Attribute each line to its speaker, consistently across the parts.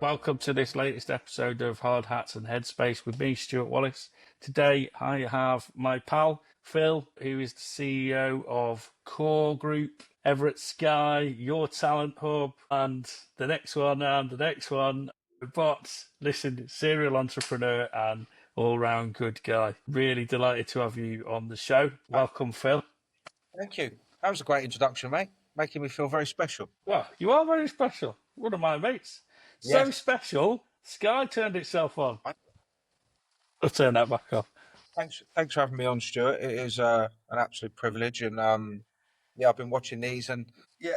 Speaker 1: welcome to this latest episode of Hard Hats and Headspace with me, Stuart Wallis. Today I have my pal, Phil, who is the CEO of Core Group, Everett Sky, Your Talent Hub, and the next one, and the next one. But listen, serial entrepreneur and all-round good guy. Really delighted to have you on the show. Welcome, Phil.
Speaker 2: Thank you. That was a great introduction, mate. Making me feel very special.
Speaker 1: Well, you are very special. One of my mates. So
Speaker 2: Yes.
Speaker 1: special, Sky turned itself on.
Speaker 2: I-
Speaker 1: I'll turn that back off.
Speaker 2: Thanks for having me on, Stuart. It is an absolute privilege, and I've been watching these, and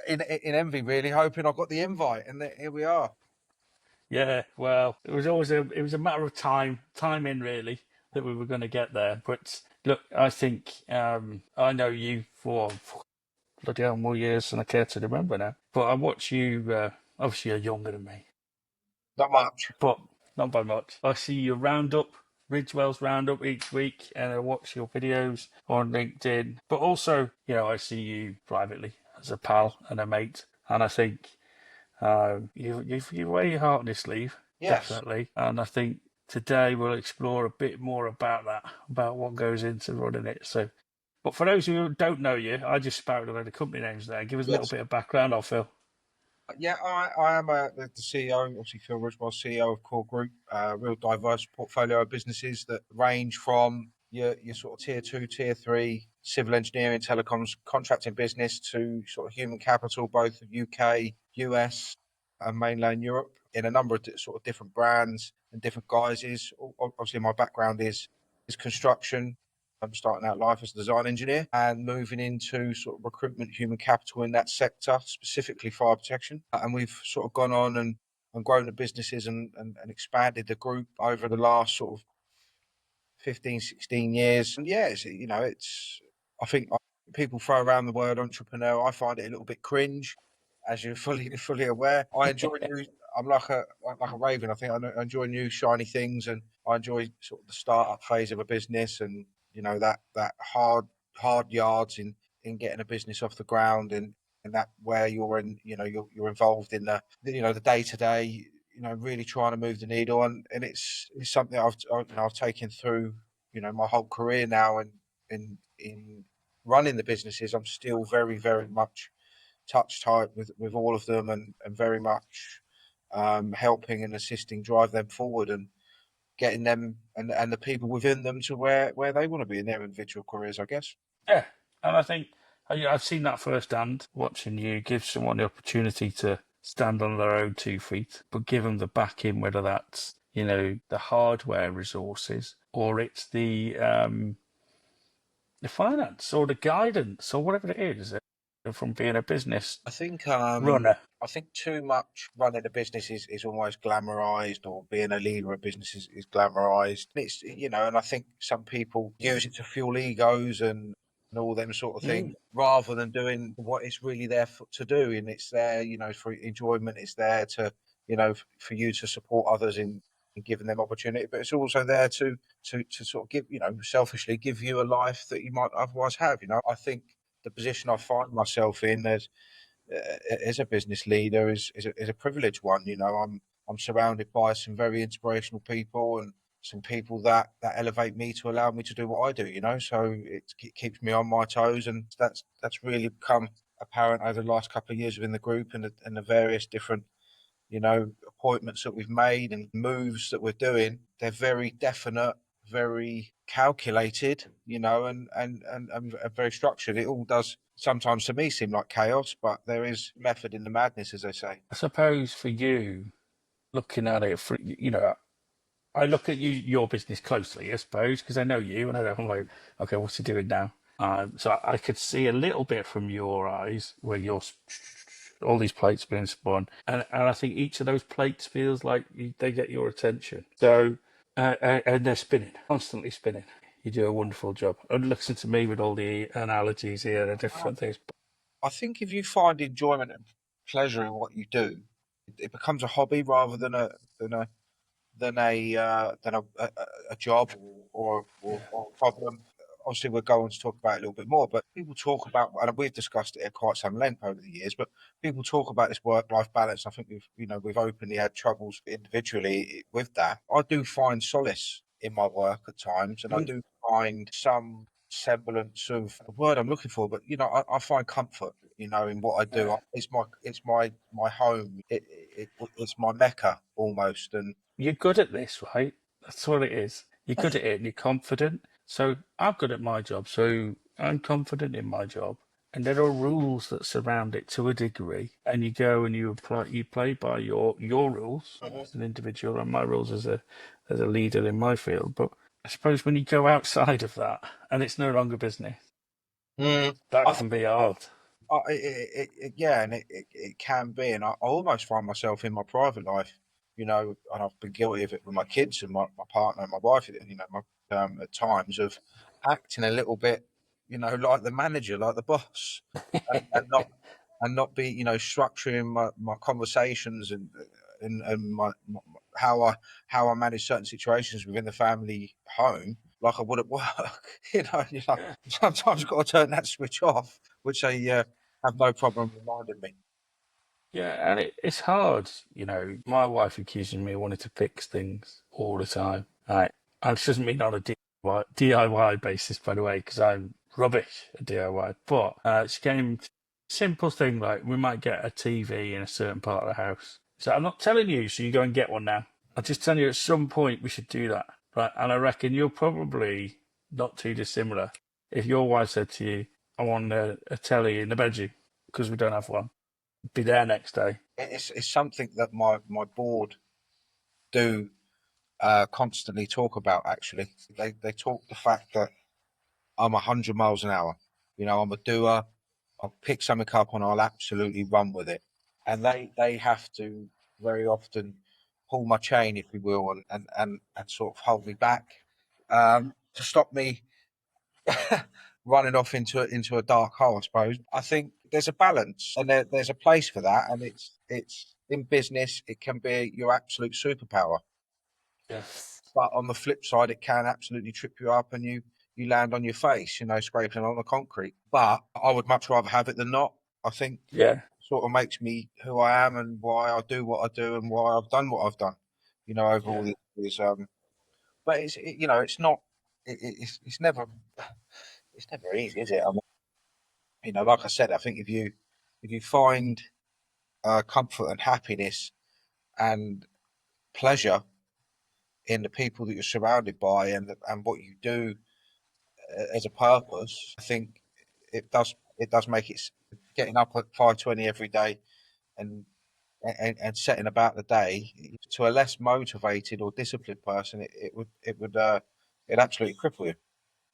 Speaker 2: in envy, really, hoping I got the invite, and here we are.
Speaker 1: Yeah, well, it was a matter of timing really, that we were going to get there. But look, I think I know you for bloody hell more years than I care to remember now. But I watch you. Obviously, you're younger than me,
Speaker 2: Not much.
Speaker 1: but not by much. I see your roundup, Ridgewell's roundup each week, and I watch your videos on LinkedIn. But also, I see you privately as a pal and a mate, and I think you wear your heart on your sleeve,
Speaker 2: Yes.
Speaker 1: definitely. And I think today we'll explore a bit more about that, about what goes into running it. So, but for those who don't know you, I just spouted a load of company names there. Give us a little bit of background on Phil.
Speaker 2: Yeah, I am the CEO, obviously Phil Ridgwell, CEO of Core Group, real diverse portfolio of businesses that range from your sort of tier 2, tier 3 civil engineering, telecoms, contracting business to sort of human capital, both UK, US, and mainland Europe, in a number of sort of different brands and different guises. Obviously, my background is construction. I'm starting out life as a design engineer and moving into sort of recruitment, human capital in that sector, specifically fire protection. And we've sort of gone on and grown the businesses and expanded the group over the last sort of 15, 16 years. And yeah, I think people throw around the word entrepreneur. I find it a little bit cringe, as you're fully aware. I enjoy new. I'm like a raven. I think I enjoy new shiny things, and I enjoy sort of the startup phase of a business, and that hard yards in getting a business off the ground, and that where you're you're involved in the day to day, really trying to move the needle, and it's something I've taken through my whole career now, and in running the businesses. I'm still very, very much touch tight with all of them, and very much helping and assisting drive them forward, and getting them and the people within them to where they want to be in their individual careers, I guess.
Speaker 1: Yeah, and I think I've seen that firsthand, watching you give someone the opportunity to stand on their own 2 feet, but give them the backing, whether that's the hardware resources or it's the finance or the guidance or whatever it is from being a business
Speaker 2: I think
Speaker 1: runner.
Speaker 2: I think too much running a business is almost glamorized, or being a leader of business is glamorized. It's and I think some people use it to fuel egos and all them sort of things, rather than doing what it's really there to do. And it's there, for enjoyment. It's there to, for you to support others in giving them opportunity, but it's also there to sort of give, selfishly give you a life that you might otherwise have. I think the position I find myself in as a business leader is a privileged one. I'm surrounded by some very inspirational people, and some people that elevate me to allow me to do what I do. So it keeps me on my toes, and that's really become apparent over the last couple of years within the group, and the various different appointments that we've made and moves that we're doing. They're very definite, very calculated, and very structured. It all does sometimes to me seem like chaos, but there is method in the madness, as they say.
Speaker 1: I suppose for you, looking at it, I look at your business closely, I suppose, because I know you, and I'm like, okay, what's he doing now? So I could see a little bit from your eyes where you're all these plates being spun, and I think each of those plates feels like they get your attention. So and they're spinning, constantly spinning. You do a wonderful job. And listen to me with all the analogies here and different things.
Speaker 2: I think if you find enjoyment and pleasure in what you do, it becomes a hobby rather than a job or a problem. obviously we'll go on to talk about it a little bit more, but people talk about, and we've discussed it at quite some length over the years, but people talk about this work-life balance. I think we've openly had troubles individually with that. I do find solace in my work at times, and I do find some semblance of the word I'm looking for, but I find comfort, in what I do.
Speaker 1: Yeah.
Speaker 2: It's my home. It's my mecca almost, and
Speaker 1: You're good at this, right? That's what it is. You're good at it and you're confident. So I'm good at my job, so I'm confident in my job. And there are rules that surround it to a degree. And you go and you play by your rules as an individual and my rules as a leader in my field. But I suppose when you go outside of that and it's no longer business,
Speaker 2: Mm,
Speaker 1: that
Speaker 2: I
Speaker 1: can be hard.
Speaker 2: yeah, and it can be, and I almost find myself in my private life, and I've been guilty of it with my kids and my partner and my wife, at times of acting a little bit, like the manager, like the boss, and not be, structuring my conversations and how I manage certain situations within the family home like I would at work.
Speaker 1: Yeah.
Speaker 2: Sometimes you've got to turn that switch off, which they have no problem reminding me.
Speaker 1: Yeah, and it's hard. My wife accuses me of wanting to fix things all the time. Right. And this doesn't mean on a DIY basis, by the way, because I'm rubbish at DIY. But she came, simple thing like we might get a TV in a certain part of the house. So I'm not telling you, so you go and get one now. I'm just telling you at some point we should do that. Right. And I reckon you're probably not too dissimilar. If your wife said to you, I want a telly in the bedroom because we don't have one, be there next day.
Speaker 2: It's something that my board do constantly talk about. Actually, they talk the fact that I'm 100 miles an hour. I'm a doer. I'll pick something up and I'll absolutely run with it. And they have to very often pull my chain, if you will, and sort of hold me back to stop me running off into a dark hole, I suppose. I think there's a balance and there's a place for that, and it's in business. It can be your absolute superpower,
Speaker 1: Yeah.
Speaker 2: but on the flip side, it can absolutely trip you up and you land on your face, scraping on the concrete. But I would much rather have it than not. I think
Speaker 1: Yeah.
Speaker 2: sort of makes me who I am and why I do what I do and why I've done what I've done, over all
Speaker 1: Yeah.
Speaker 2: these years. But it's not. It's never easy, is it? I mean, like I said, I think if you find comfort and happiness and pleasure in the people that you're surrounded by and what you do as a purpose, I think it does make it getting up at 5:20 every day and and setting about the day to a less motivated or disciplined person, it absolutely cripple you.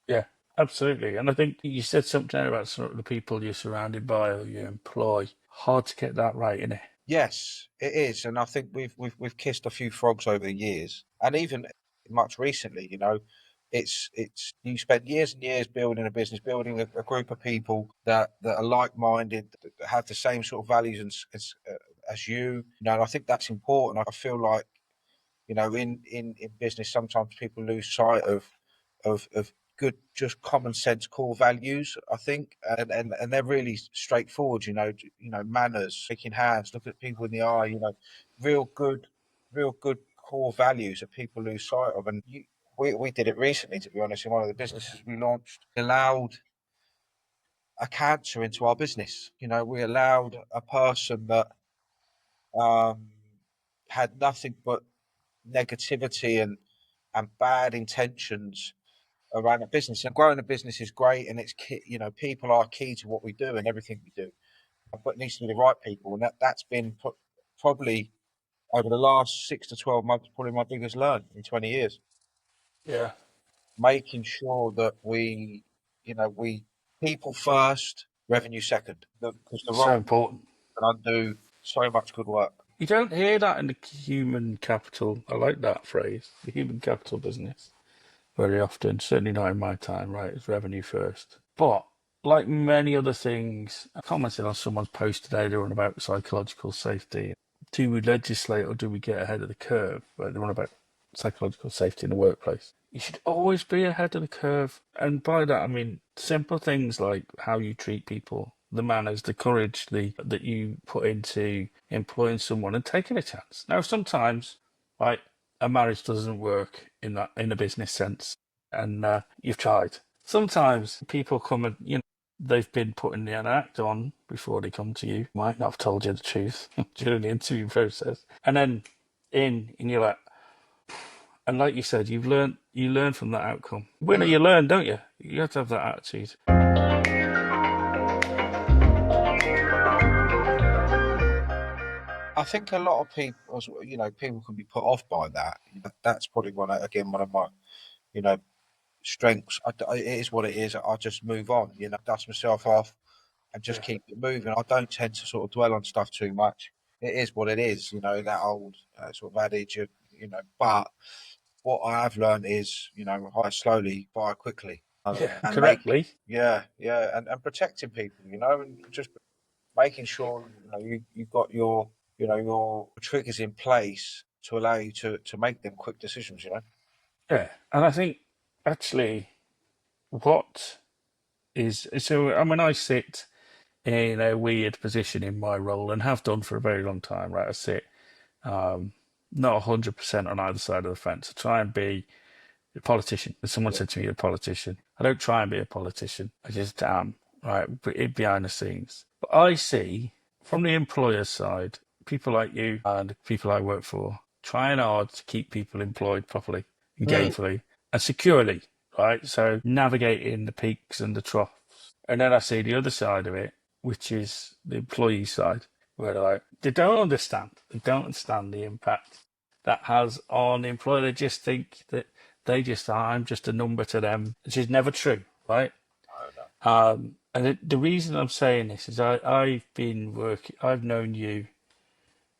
Speaker 1: Yeah. Absolutely. And I think you said something there about sort of the people you're surrounded by or you employ. Hard to get that right, isn't it?
Speaker 2: Yes, it is, and I think we've kissed a few frogs over the years, and even much recently. It's you spend years and years building a business, building a group of people that are like-minded, that have the same sort of values as you. And I think that's important. I feel like in business, sometimes people lose sight of good, just common sense core values. I think, and they're really straightforward. Manners, shaking hands, look at people in the eye. Real good, real good core values that people lose sight of. And we did it recently, to be honest. In one of the businesses we launched, we allowed a cancer into our business. We allowed a person that um, had nothing but negativity and bad intentions around a business. And growing a business is great, and it's key, people are key to what we do and everything we do. But it needs to be the right people, and that's been probably over the last 6 to 12 months, probably my biggest learn in 20 years.
Speaker 1: Yeah.
Speaker 2: Making sure that we people first, revenue second, because the
Speaker 1: So
Speaker 2: wrong
Speaker 1: important.
Speaker 2: can undo so much good work.
Speaker 1: You don't hear that in the human capital. I like that phrase, the human capital business, very often. Certainly not in my time, right? It's revenue first. But like many other things, I commented on someone's post today, they were on about psychological safety. Do we legislate or do we get ahead of the curve? Right? They're on about psychological safety in the workplace. you should always be ahead of the curve. And by that, I mean simple things like how you treat people, the manners, the courage that you put into employing someone and taking a chance. Now, sometimes, like, a marriage doesn't work in a business sense, and you've tried. Sometimes people come and they've been putting an act on before they come to you. Might not have told you the truth during the interview process, and then and you're like, and like you said, you learn from that outcome. Winner, you learn, don't you? You have to have that attitude.
Speaker 2: I think a lot of people, people can be put off by that. That's probably one of my, you know, strengths. It is what it is. I just move on, dust myself off and just
Speaker 1: Yeah,
Speaker 2: keep it moving. I don't tend to sort of dwell on stuff too much. It is what it is, that old sort of adage but what I have learned is, hire slowly, fire quickly,
Speaker 1: yeah,
Speaker 2: and
Speaker 1: correctly.
Speaker 2: and protecting people, and just making sure you've got your triggers in place to allow you to make them quick decisions.
Speaker 1: Yeah, and I think actually, what is so? I mean, I sit in a weird position in my role and have done for a very long time. Right, I sit um, not 100% on either side of the fence. I try and be a politician. If someone
Speaker 2: Yeah,
Speaker 1: said to me, "You're a politician," I don't try and be a politician. I just am, right, behind the scenes. But I see from the employer's side, people like you and people I work for trying hard to keep people employed properly and
Speaker 2: Mm.
Speaker 1: gainfully and securely, right? So navigating the peaks and the troughs. And then I see the other side of it, which is the employee side, where they don't understand. They don't understand the impact that has on the employer. They just think that I'm just a number to them, which is never true, right?
Speaker 2: I know.
Speaker 1: And the reason I'm saying this is I've known you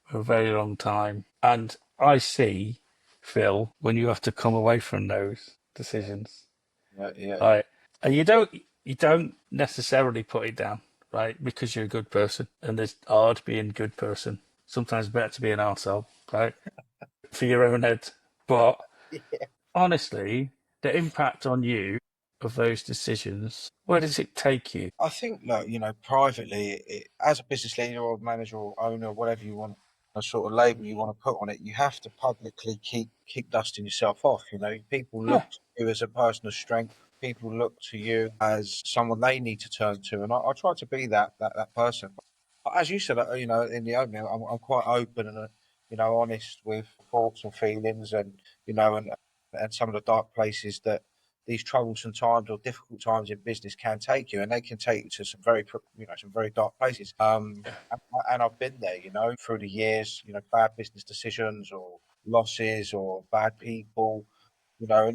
Speaker 1: for a very long time, and I see, Phil, when you have to come away from those decisions,
Speaker 2: Yeah, yeah,
Speaker 1: right? And you don't necessarily put it down, right? Because you're a good person, and it's hard being a good person. Sometimes better to be an arsehole, right? For your own head. But
Speaker 2: yeah.
Speaker 1: honestly, the impact on you of those decisions, where does it take you?
Speaker 2: I think, look, privately, as a business leader or manager or owner, whatever you want, a sort of label you want to put on it, you have to publicly keep dusting yourself off. People
Speaker 1: Yeah,
Speaker 2: look to you as a person of strength. People look to you as someone they need to turn to, and I try to be that person. As you said, in the opening, I'm quite open and honest with thoughts and feelings, and and some of the dark places that these troublesome times or difficult times in business can take you, and they can take you to some very dark places. And I've been there, through the years, bad business decisions or losses or bad people, and I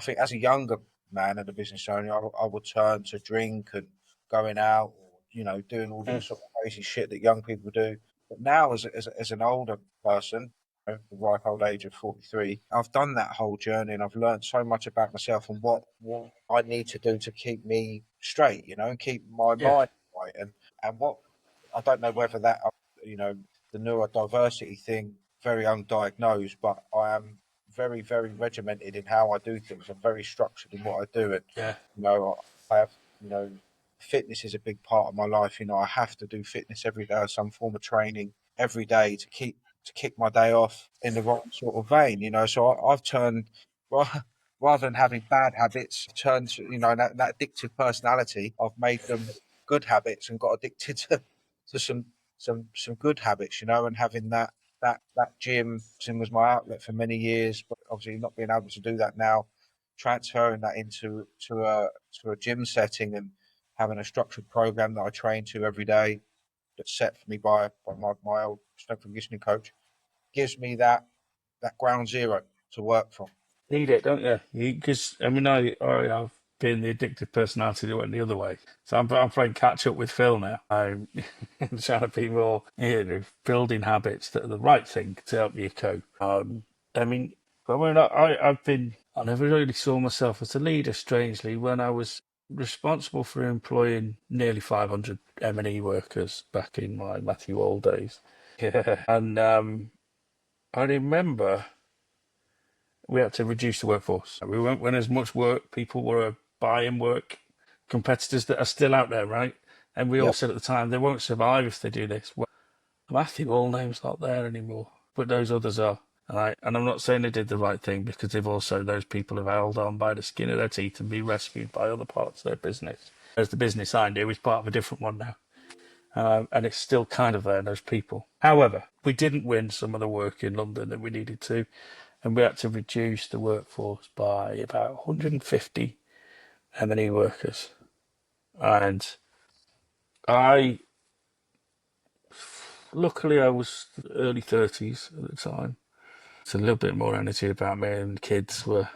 Speaker 2: think as a younger man and a business owner, I would turn to drink and going out, or doing all the
Speaker 1: yeah,
Speaker 2: sort of crazy shit that young people do. But now, as an older person, the ripe old age of 43, I've done that whole journey and I've learned so much about myself and what I need to do to keep me straight, and keep my
Speaker 1: yeah,
Speaker 2: mind right. And what I don't know whether that, you know, the neurodiversity thing, very undiagnosed, but I am very, very regimented in how I do things. I'm very structured in what I do. And,
Speaker 1: yeah,
Speaker 2: I have, fitness is a big part of my life. I have to do fitness every day or some form of training every day to kick my day off in the right sort of vein, So I've turned, well, rather than having bad habits, I've turned to, that addictive personality. I've made them good habits and got addicted to some good habits, and having that gym was my outlet for many years, but obviously not being able to do that now, transferring that into to a gym setting and having a structured program that I train to every day that's set for me by my old strength and conditioning coach gives me that ground zero to work from.
Speaker 1: need it, don't you? Because I mean, I have been the addictive personality that went the other way. So I'm playing catch up with Phil now. I'm trying to be more, building habits that are the right thing to help you cope. I mean, I never really saw myself as a leader, strangely, when I was responsible for employing nearly 500 M&E workers back in my Matthew Old days. Yeah. And I remember we had to reduce the workforce. We weren't winning as much work. People were buying work. Competitors that are still out there, right? And we all
Speaker 2: Yep.
Speaker 1: said at the time, they won't survive if they do this. Well, Matthew Allname's not there anymore, but those others are. And I'm not saying they did the right thing, because they've also, those people have held on by the skin of their teeth and been rescued by other parts of their business. As the business I do is part of a different one now. And it's still kind of there, those people. However, we didn't win some of the work in London that we needed to, and we had to reduce the workforce by about 150 M&E workers. And luckily I was early 30s at the time. It's a little bit more energy about me, and kids were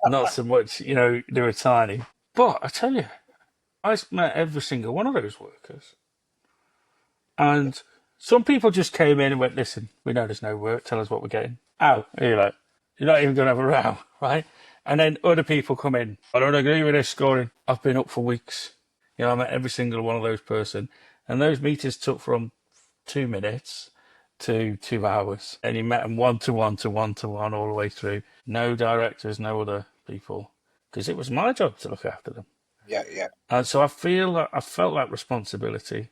Speaker 1: not so much, they were tiny. But I tell you, I met every single one of those workers. And some people just came in and went, listen, we know there's no work, tell us what we're getting. Ow. And you're like, you're not even going to have a row, right? And then other people come in, I don't agree with this scoring. I've been up for weeks. I met every single one of those person. And those meetings took from 2 minutes to 2 hours. And you met them one to one to one to one all the way through. No directors, no other people. Because it was my job to look after them.
Speaker 2: Yeah, yeah.
Speaker 1: And so I felt that responsibility.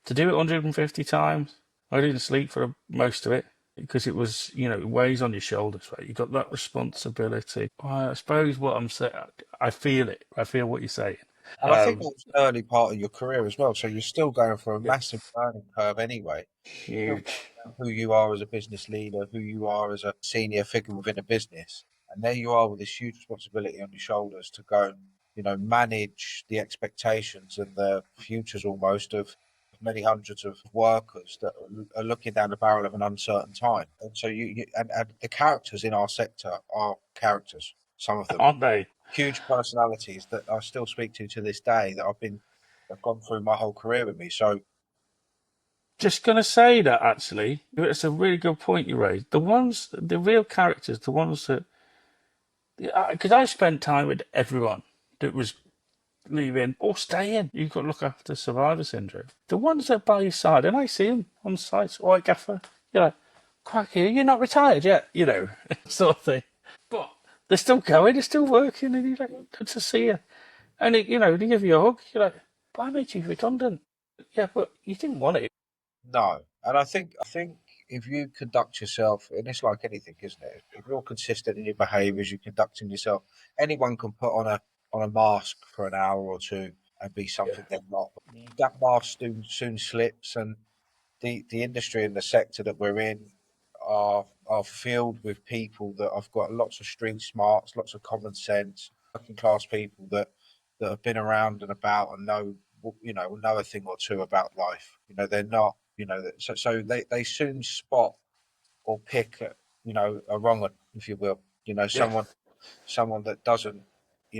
Speaker 1: To do it 150 times, I didn't sleep for most of it, because it was, it weighs on your shoulders, right? You've got that responsibility. Well, I suppose what I'm saying, I feel it. I feel what you're saying.
Speaker 2: And I think that was an early part of your career as well. So you're still going for a
Speaker 1: Yeah,
Speaker 2: massive learning curve anyway. Still
Speaker 1: huge.
Speaker 2: figuring out who you are as a business leader, who you are as a senior figure within a business. And there you are with this huge responsibility on your shoulders to go and, manage the expectations and the futures almost of many hundreds of workers that are looking down the barrel of an uncertain time. And so and the characters in our sector are characters, some of them
Speaker 1: Aren't they?
Speaker 2: huge personalities that I still speak to this day that have gone through my whole career with me. So
Speaker 1: Just going to say that, actually. It's a really good point you raised. The real characters, the ones that, because I spent time with everyone that was leaving or staying. You've got to look after survivor syndrome. The ones that are by your side, and I see them on sites, all right, Gaffer, you're like, cracky, you're not retired yet, sort of thing. But they're still going, they're still working, and you're like, good to see you. And, they give you a hug, you're like, but I made you redundant. Yeah, but you didn't want it.
Speaker 2: no, and I think if you conduct yourself, and it's like anything, isn't it? If you're consistent in your behaviours, you're conducting yourself. Anyone can put on a mask for an hour or two and be
Speaker 1: Yeah.
Speaker 2: something they're not. That mask soon slips, and the industry and the sector that we're in are filled with people that have got lots of street smarts, lots of common sense, working class people that have been around and about and know a thing or two about life. They're not, so they soon spot or pick a wrong one, if you will.
Speaker 1: Yeah.
Speaker 2: Someone that doesn't,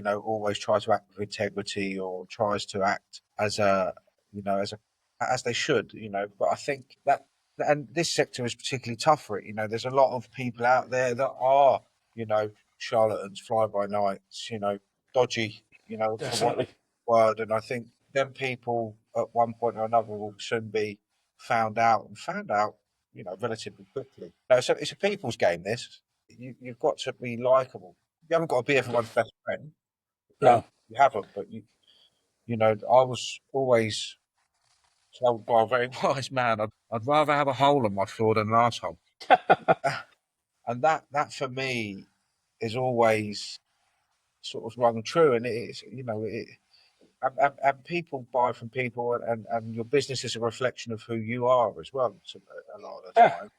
Speaker 2: always try to act with integrity or tries to act as a, as they should. But I think that, and this sector is particularly tough for it. There's a lot of people out there that are, you know, charlatans, fly by nights, dodgy, for what
Speaker 1: Definitely.
Speaker 2: word. And I think them people at one point or another will soon be found out, relatively quickly. No, so it's a people's game. This you've got to be likable. You haven't got to be everyone's best friend.
Speaker 1: No.
Speaker 2: You haven't, but I was always told by a very wise man, I'd rather have a hole in my floor than an asshole. And that for me is always sort of rung true. And it's, and people buy from people, and your business is a reflection of who you are as well. A lot of the
Speaker 1: Yeah.
Speaker 2: time,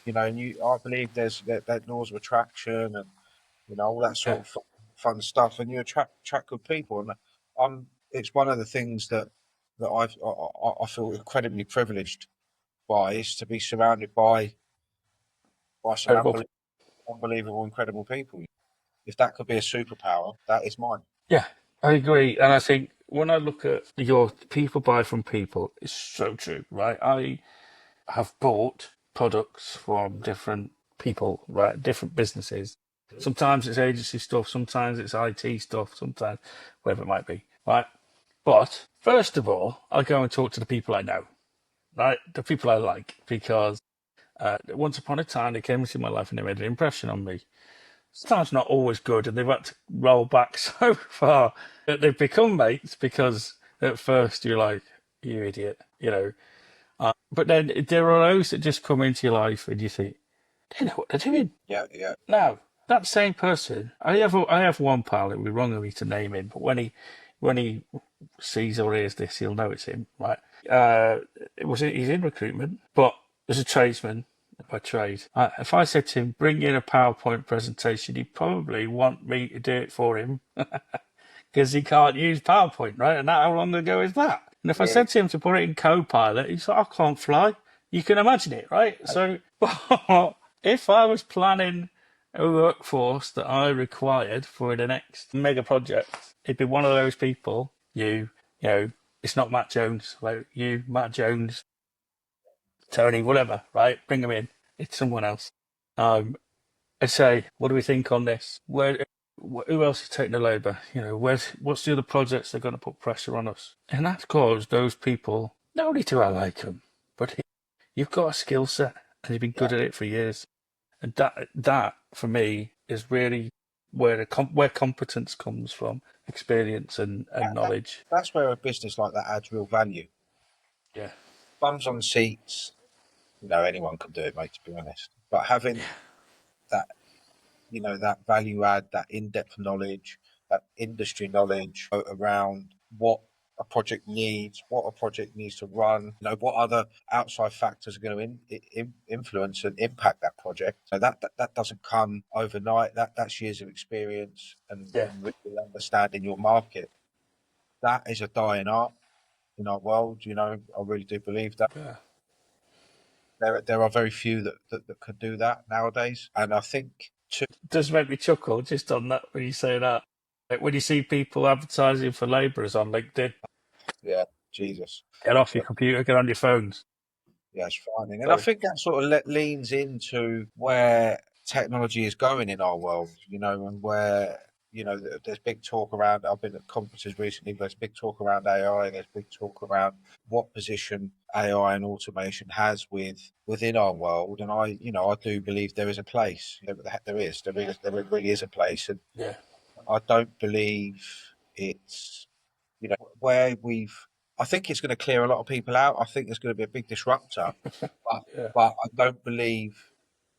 Speaker 2: and I believe there's that laws of attraction and all that
Speaker 1: Yeah.
Speaker 2: sort of fun stuff, and you attract good people. And it's one of the things that I feel incredibly privileged by, is to be surrounded by some
Speaker 1: Incredible.
Speaker 2: unbelievable, incredible people. If that could be a superpower, that is mine.
Speaker 1: Yeah, I agree. And I think when I look at your people buy from people, it's so true, right? I have bought products from different people, right? Different businesses. Sometimes it's agency stuff, sometimes it's IT stuff, sometimes whatever it might be, right? But first of all, I go and talk to the people I know, right? The people I like, because Once upon a time, they came into my life and they made an impression on me. Sometimes not always good, and they've had to roll back so far that they've become mates because at first you're like, you idiot, you know. But then there are those that just come into your life and you think, they know what they're doing.
Speaker 2: Yeah, yeah,
Speaker 1: Now, that same person, I have one pal, it would be wrong of me to name him, but when he sees or hears this, he'll know it's him, right? He's in recruitment, but as a tradesman by trade. If I said to him, bring in a PowerPoint presentation, he'd probably want me to do it for him because he can't use PowerPoint, right? And how long ago is that? And if I
Speaker 2: yeah.
Speaker 1: said to him to put it in Copilot, he's like, I can't fly. You can imagine it, right? So, if I was planning a workforce that I required for the next mega project, it'd be one of those people, you know, it's not Matt Jones, like you, Matt Jones, Tony, whatever, right? Bring them in. It's someone else. I'd say, what do we think on this? Who else is taking the labour? You know, what's the other projects that are going to put pressure on us? And that's caused those people, not only do I like them, but you've got a skill set and you've been good at it for years. And that for me is really where competence comes from, experience and knowledge.
Speaker 2: That's where a business like that adds real value.
Speaker 1: Yeah,
Speaker 2: Bums on seats, anyone can do it, mate, to be honest. But having that, that value add, that in-depth knowledge, that industry knowledge around what a project needs, what a project needs to run, what other outside factors are going to influence and impact that project. So that doesn't come overnight. That's years of experience
Speaker 1: yeah,
Speaker 2: and really understanding your market. That is a dying art in our world. I really do believe that.
Speaker 1: yeah.
Speaker 2: There are very few that could do that nowadays. And I think
Speaker 1: Does make me chuckle just on that when you say that. Like when you see people advertising for labourers on LinkedIn,
Speaker 2: yeah, Jesus.
Speaker 1: get off your computer, get on your phones.
Speaker 2: Yeah, it's frightening. And I
Speaker 1: So
Speaker 2: think that sort of leans into where technology is going in our world, and where, there's big talk around. I've been at conferences recently, but there's big talk around AI, there's big talk around what position AI and automation has within our world. And I do believe there is a place. There really is a place. And
Speaker 1: yeah,
Speaker 2: I don't believe it's, where I think it's going to clear a lot of people out. I think there's going to be a big disruptor, but
Speaker 1: yeah,
Speaker 2: I don't believe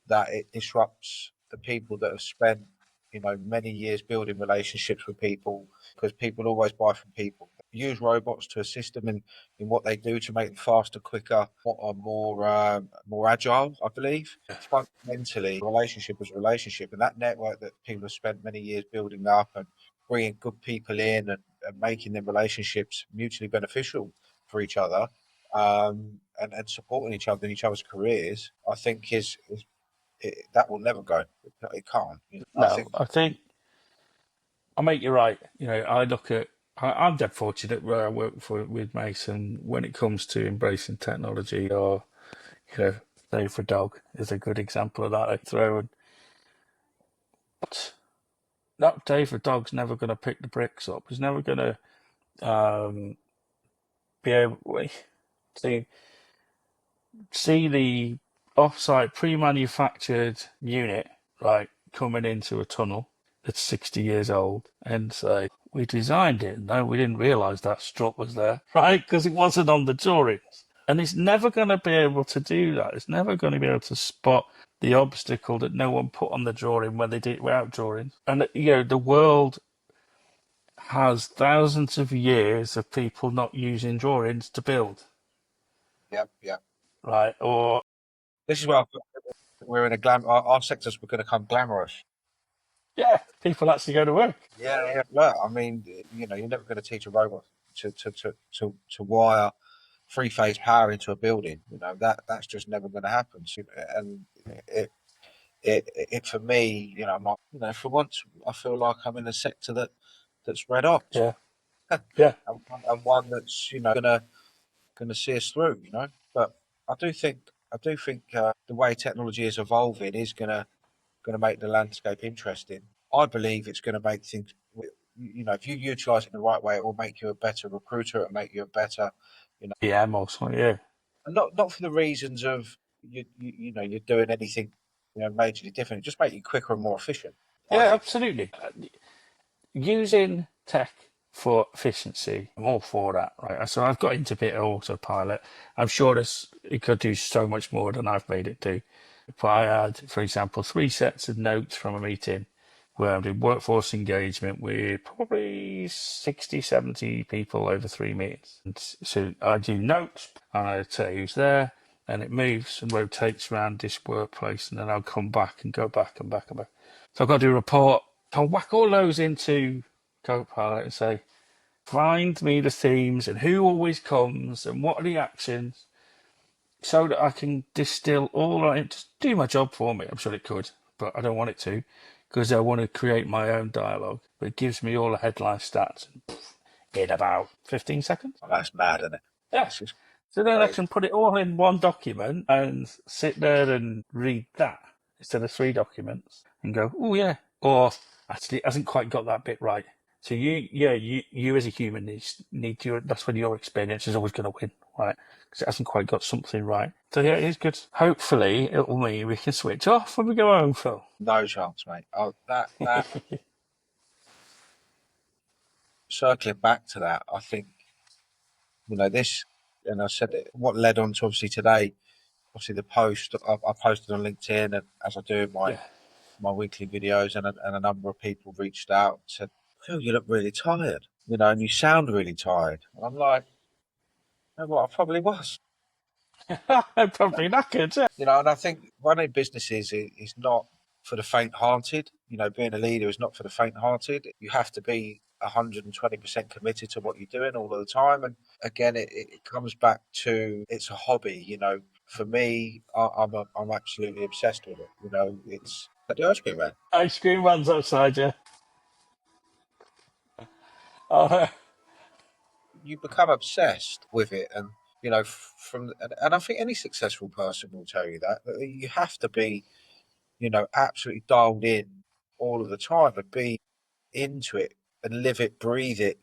Speaker 2: that it disrupts the people that have spent, many years building relationships with people, because people always buy from people. Use robots to assist them in what they do to make them faster, quicker, what are more agile. I believe fundamentally, relationship is a relationship, and that network that people have spent many years building up and bringing good people in and making them relationships mutually beneficial for each other, and supporting each other in each other's careers, I think that will never go. It can't. I
Speaker 1: no,
Speaker 2: think,
Speaker 1: I think I make you right. You know, I'm dead fortunate where I work with Mason when it comes to embracing technology or, you know, Day for Dog is a good example of that I throw. And but that Day for Dog's never going to pick the bricks up. He's never going to um, be able to see the off-site pre-manufactured unit, right, coming into a tunnel that's 60 years old and say, we designed it. No, we didn't realize that strut was there, right? Because it wasn't on the drawings. And it's never going to be able to do that. It's never going to be able to spot the obstacle that no one put on the drawing when they did it without drawings. And, you know, the world has thousands of years of people not using drawings to build,
Speaker 2: yeah, yeah.
Speaker 1: right? Or,
Speaker 2: This is where I feel we're in a our sector's going to become glamorous.
Speaker 1: yeah, people actually go to work.
Speaker 2: Yeah, yeah. Look, I mean, you're never going to teach a robot to wire three-phase power into a building. That's just never going to happen. So, and it for me, for once, I feel like I'm in a sector that's red hot,
Speaker 1: Yeah, yeah.
Speaker 2: and one that's gonna see us through. But I do think the way technology is evolving is gonna make the landscape interesting. I believe it's gonna make things. If you utilize it in the right way, it will make you a better recruiter. It'll make you a better,
Speaker 1: PM also, yeah.
Speaker 2: and not for the reasons of you're doing anything majorly different. It just make you quicker and more efficient, I
Speaker 1: Yeah,
Speaker 2: think.
Speaker 1: absolutely. Using tech for efficiency, I'm all for that, right? So I've got into a bit of autopilot. I'm sure it could do so much more than I've made it do. If I had, for example, 3 sets of notes from a meeting where I'm doing workforce engagement with probably 60, 70 people over 3 meetings. And so I do notes and I say who's there, and it moves and rotates around this workplace, and then I'll come back and go back and back and back. So I've got to do a report. I'll whack all those into Copilot and say, find me the themes and who always comes and what are the actions, so that I can distill all right, just do my job for me. I'm sure it could, but I don't want it to, because I want to create my own dialogue. But it gives me all the headline stats in about 15 seconds.
Speaker 2: Oh, that's mad, isn't it?
Speaker 1: Yeah.
Speaker 2: That's just
Speaker 1: So then I
Speaker 2: crazy.
Speaker 1: can put it all in one document and sit there and read that instead of 3 documents and go, oh yeah, or actually it hasn't quite got that bit right. So you as a human need your, that's when your experience is always going to win, right? Because it hasn't quite got something right. So yeah, it is good. Hopefully it'll mean we can switch off when we go home, Phil.
Speaker 2: No chance, mate. Oh, that circling back to that, I think this, and I said it, what led on to obviously today. Obviously, the post I posted on LinkedIn, and as I do in
Speaker 1: Yeah.
Speaker 2: my weekly videos, and a number of people reached out and said, "Phil, you look really tired, and you sound really tired." And I'm like, "You know what? I probably was."
Speaker 1: Probably knackered, yeah.
Speaker 2: And I think running businesses is not for the faint-hearted. Being a leader is not for the faint-hearted. You have to be 120% committed to what you're doing all of the time. And again, it comes back to it's a hobby. For me, I'm absolutely obsessed with it. It's the ice cream man.
Speaker 1: Ice cream runs outside you. Oh,
Speaker 2: You become obsessed with it, and and I think any successful person will tell you that you have to be absolutely dialed in all of the time and be into it and live it, breathe it,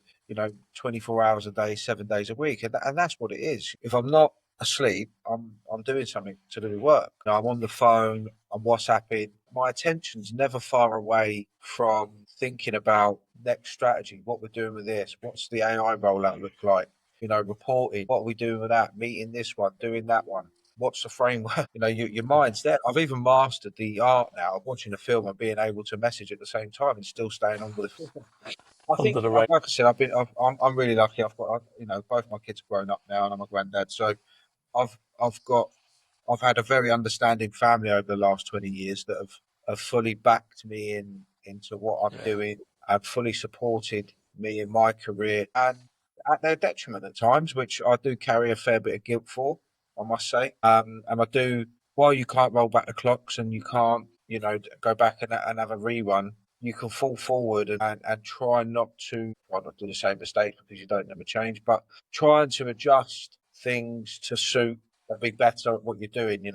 Speaker 2: 24 hours a day, 7 days a week. And that's what it is. If I'm not asleep, I'm doing something to do with work. I'm on the phone, I'm WhatsApping. My attention's never far away from thinking about next strategy, what we're doing with this, what's the AI rollout look like, reporting, what are we doing with that, meeting this one, doing that one. What's the framework? Your mind's there. I've even mastered the art now of watching a film and being able to message at the same time and still staying on with the film. I think,
Speaker 1: under the rain.
Speaker 2: like I said, I'm really lucky. I've got, both my kids are grown up now, and I'm a granddad. So I've, I've got, I've had a very understanding family over the last 20 years that have fully backed me into what I'm
Speaker 1: Yeah.
Speaker 2: doing, have fully supported me in my career, and at their detriment at times, which I do carry a fair bit of guilt for, I must say. And I do, while you can't roll back the clocks and you can't, go back and have a rerun, you can fall forward and try not to, well, not do the same mistake because you don't never change, but trying to adjust things to suit and be better at what you're doing,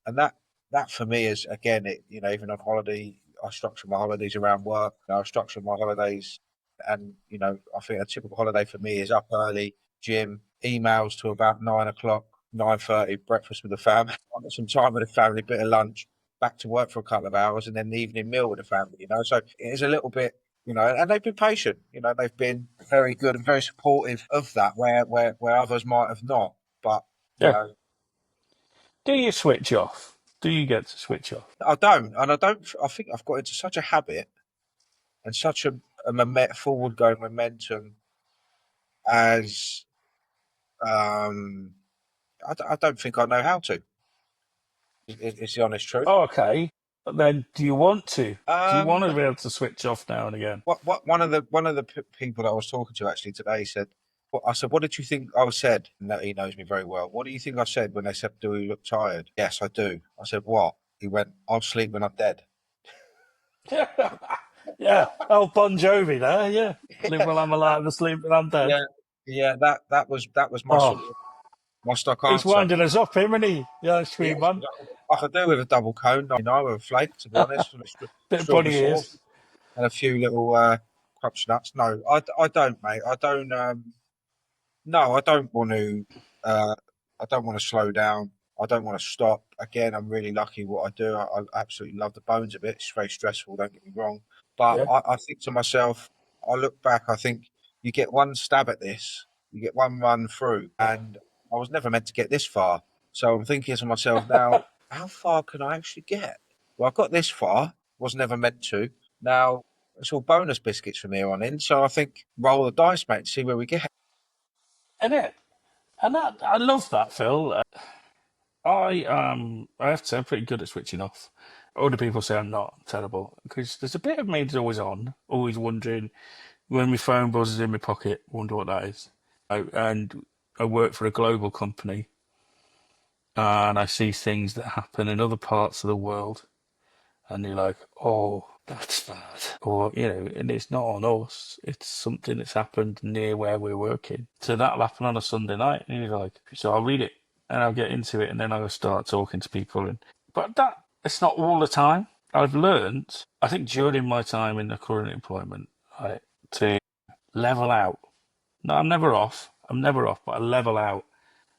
Speaker 2: and that for me is, again, even on holiday, I structure my holidays around work. I structure my holidays, and I think a typical holiday for me is up early, gym, emails to about 9 o'clock, 9:30, breakfast with the family, some time with the family, bit of lunch, back to work for a couple of hours, and then the evening meal with the family. So it is a little bit, and they've been patient. They've been very good and very supportive of that, where others might have not. But you
Speaker 1: Yeah.
Speaker 2: know,
Speaker 1: Do you switch off? Do you get to switch off?
Speaker 2: I don't, and I don't. I think I've got into such a habit and such a forward going momentum as I don't think I know how to. It's the honest truth.
Speaker 1: Oh, okay. But then, do you want to? Do you want
Speaker 2: Um,
Speaker 1: to be able to switch off now and again?
Speaker 2: what one of the people that I was talking to actually today said. I said, "What did you think I said?" And he knows me very well. What do you think I said when they said, "Do we look tired?" Yes, I do. I said, "What?" He went, "I'll sleep when I'm dead."
Speaker 1: Yeah. Oh, Bon Jovi there. Yeah. Live while I'm alive, asleep when I'm dead.
Speaker 2: Yeah, yeah. That was my
Speaker 1: Oh,
Speaker 2: sort of my stock
Speaker 1: he's
Speaker 2: answer.
Speaker 1: winding us up, him, isn't he? Yeah, screen
Speaker 2: Yes,
Speaker 1: man.
Speaker 2: I could do with a double cone, with a flake, to be honest, with
Speaker 1: Bit of
Speaker 2: strawberry
Speaker 1: bunny
Speaker 2: sauce
Speaker 1: ears.
Speaker 2: and a few little crunch nuts. No, I don't, mate. I don't. No, I don't want to. I don't want to slow down. I don't want to stop. Again, I'm really lucky what I do. I absolutely love the bones of it. It's very stressful, don't get me wrong. But
Speaker 1: Yeah.
Speaker 2: I think to myself, I look back, I think you get one stab at this, you get one run through, and I was never meant to get this far. So I'm thinking to myself now, how far can I actually get? Well, I got this far, was never meant to. Now it's all bonus biscuits from here on in. So I think roll the dice, mate, see where we get.
Speaker 1: And it, and that, I love that, Phil. I have to say I'm pretty good at switching off. Other people say I'm not terrible because there's a bit of me that's always on, always wondering when my phone buzzes in my pocket, wonder what that is. And I work for a global company, and I see things that happen in other parts of the world, and you're like, oh, that's bad. Or, and it's not on us, it's something that's happened near where we're working. So that'll happen on a Sunday night, and you're like, so I'll read it and I'll get into it, and then I'll start talking to people. But it's not all the time. I've learned, I think, during my time in the current employment, right, to level out. No, I'm never off. I'm never off, but I level out.